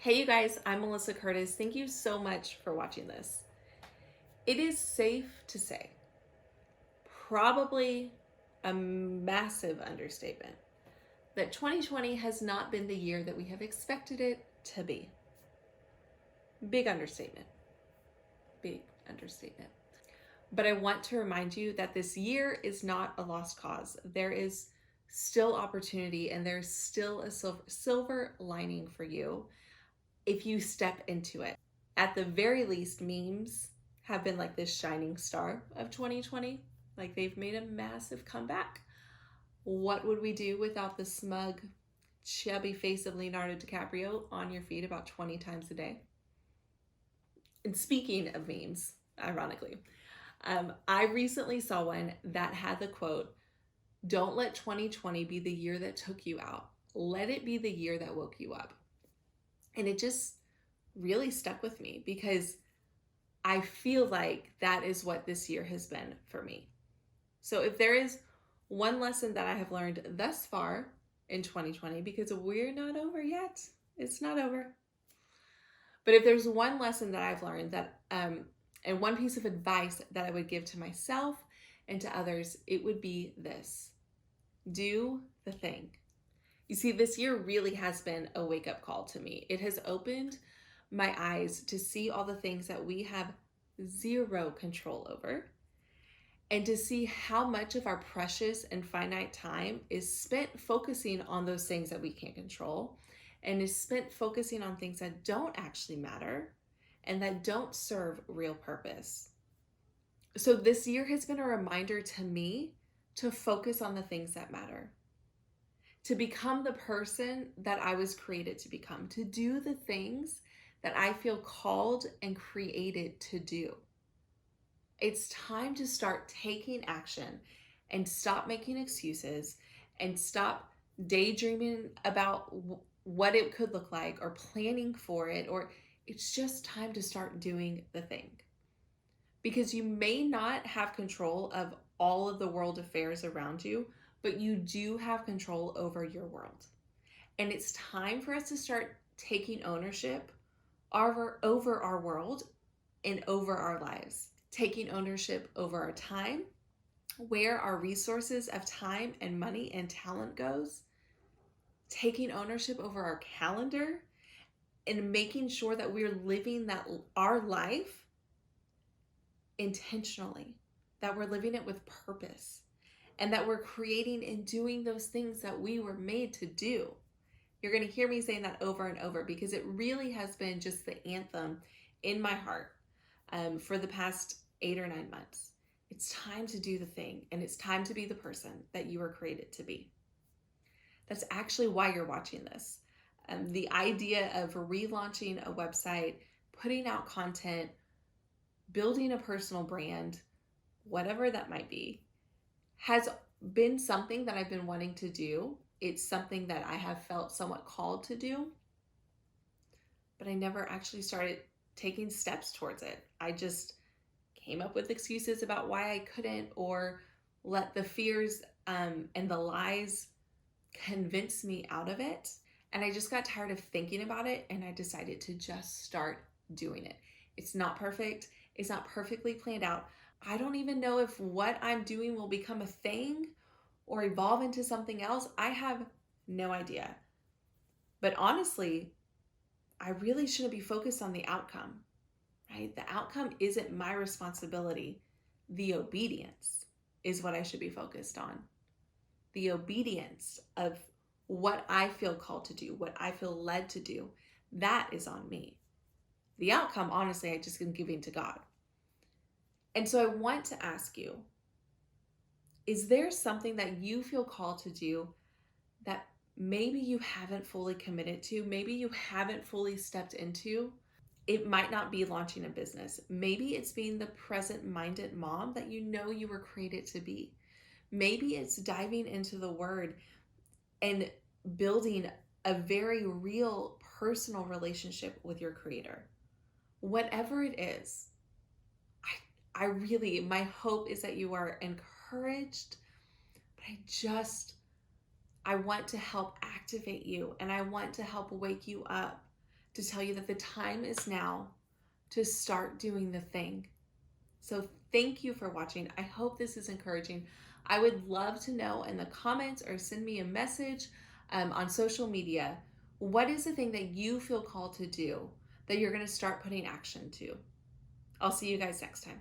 Hey you guys, I'm Melissa Curtis. Thank you so much for watching this. It is safe to say, probably a massive understatement, that 2020 has not been the year that we have expected it to be. Big understatement. Big understatement. But I want to remind you that this year is not a lost cause. There is still opportunity and there's still a silver lining for you if you step into it. At the very least, memes have been like this shining star of 2020. Like they've made a massive comeback. What would we do without the smug, chubby face of Leonardo DiCaprio on your feed about 20 times a day? And speaking of memes, ironically, I recently saw one that had the quote, "Don't let 2020 be the year that took you out. Let it be the year that woke you up." And it just really stuck with me because I feel like that is what this year has been for me. So if there is one lesson that I have learned thus far in 2020, because we're not over yet, it's not over. But if there's one lesson that I've learned and one piece of advice that I would give to myself and to others, it would be this: do the thing. You see, this year really has been a wake up call to me. It has opened my eyes to see all the things that we have zero control over, and to see how much of our precious and finite time is spent focusing on those things that we can't control and is spent focusing on things that don't actually matter and that don't serve real purpose. So this year has been a reminder to me to focus on the things that matter, to become the person that I was created to become, to do the things that I feel called and created to do. It's time to start taking action and stop making excuses and stop daydreaming about what it could look like or planning for it, or it's just time to start doing the thing. Because you may not have control of all of the world affairs around you, but you do have control over your world. And it's time for us to start taking ownership over our world and over our lives. Taking ownership over our time, where our resources of time and money and talent goes, taking ownership over our calendar, and making sure that we're living our life intentionally, that we're living it with purpose, and that we're creating and doing those things that we were made to do. You're going to hear me saying that over and over because it really has been just the anthem in my heart for the past 8 or 9 months. It's time to do the thing, and it's time to be the person that you were created to be. That's actually why you're watching this. The idea of relaunching a website, putting out content, building a personal brand, whatever that might be, has been something that I've been wanting to do. It's something that I have felt somewhat called to do, but I never actually started taking steps towards it. I just came up with excuses about why I couldn't, or let the fears and the lies convince me out of it. And I just got tired of thinking about it, and I decided to just start doing it. It's not perfect. It's not perfectly planned out. I don't even know if what I'm doing will become a thing or evolve into something else. I have no idea. But honestly, I really shouldn't be focused on the outcome, right? The outcome isn't my responsibility. The obedience is what I should be focused on. The obedience of what I feel called to do, what I feel led to do, that is on me. The outcome, honestly, I just am giving to God. And so I want to ask you, is there something that you feel called to do that maybe you haven't fully committed to, maybe you haven't fully stepped into? It might not be launching a business. Maybe it's being the present-minded mom that you know you were created to be. Maybe it's diving into the Word and building a very real personal relationship with your Creator. Whatever it is, I really, my hope is that you are encouraged, but I want to help activate you, and I want to help wake you up to tell you that the time is now to start doing the thing. So thank you for watching. I hope this is encouraging. I would love to know in the comments or send me a message on social media, what is the thing that you feel called to do that you're going to start putting action to? I'll see you guys next time.